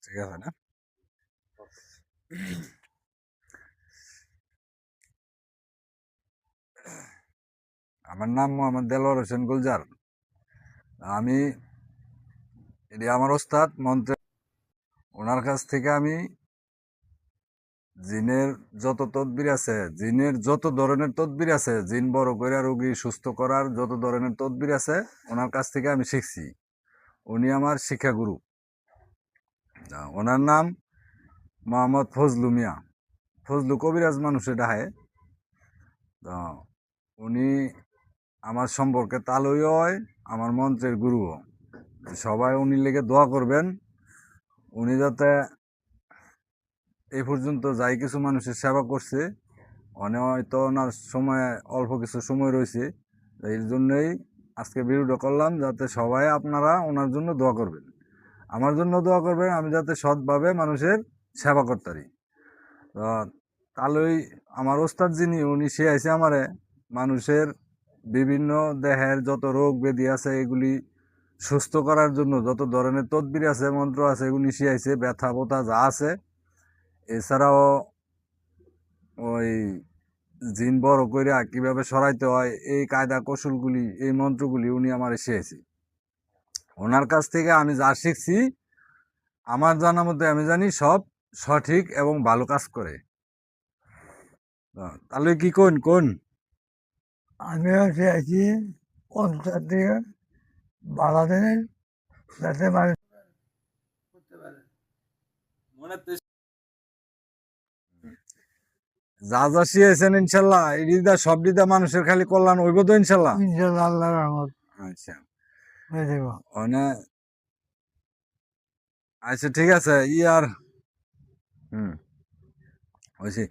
ঠিক আছে না? আমার নাম মোহাম্মদ দেলোয়ার হোসেন গুলজার। আমি এটি আমার ওস্তাদ মন্ত্রে, ওনার কাছ থেকে আমি জিনের যত তদবির আছে, জিনের যত ধরনের তদবির আছে, জিন বড় করে রোগী সুস্থ করার যত ধরনের তদবির আছে, ওনার কাছ থেকে আমি শিখছি। উনি আমার শিক্ষাগুরু। ওনার নাম মোহাম্মদ ফজলু মিয়া। ফজলু কবিরাজ মানুষে ডাহে। তো উনি আমার সম্পর্কে তালুই হয়, আমার মন্ত্রের গুরুও। সবাই উনির লেগে দোয়া করবেন। উনি যাতে এই পর্যন্ত যাই কিছু মানুষের সেবা করছে, অনেক হয়তো ওনার সময় অল্প কিছু সময় রয়েছে, এই জন্যই আজকে ভিডিওটা করলাম, যাতে সবাই আপনারা ওনার জন্য দোয়া করবেন, আমার জন্য দোয়া করবেন, আমি যাতে সৎভাবে মানুষের সেবা করতে পারি। তো তাহলেই আমার ওস্তাদ যিনি, উনি শিখাইছে আমারে মানুষের বিভিন্ন দেহের যত রোগ ব্যাধি আছে এগুলি সুস্থ করার জন্য যত ধরনের তদবির আছে, মন্ত্র আছে, এগুলি শিখাইছে, ব্যথা বোথা যা আছে। এছাড়াও ওই জিন বড় কইরা কিভাবে সরাইতে হয়, এই কায়দা কৌশলগুলি, এই মন্ত্রগুলি উনি আমার শিখেছে। ওনার কাছ থেকে আমি যা শিখছি, আমার জানা মতে আমি জানি সব সঠিক এবং ভালো কাজ করে। তাহলে কি কোন কোন আমিও চাইছি অন্তর থেকে বাধা দেন, যাতে মানুষ করতে পারে। যা যা শিখেছেন ইনশাল্লাহ এডিদা সব দিদা মানুষের খালি কল্যাণ হইব তো ইনশাল্লাহ। ইনশাল্লাহ আল্লাহর রহমত আচ্ছা, হয়ে যাব। অনেক আচ্ছা, ঠিক আছে। আর হুম, হয়েছে।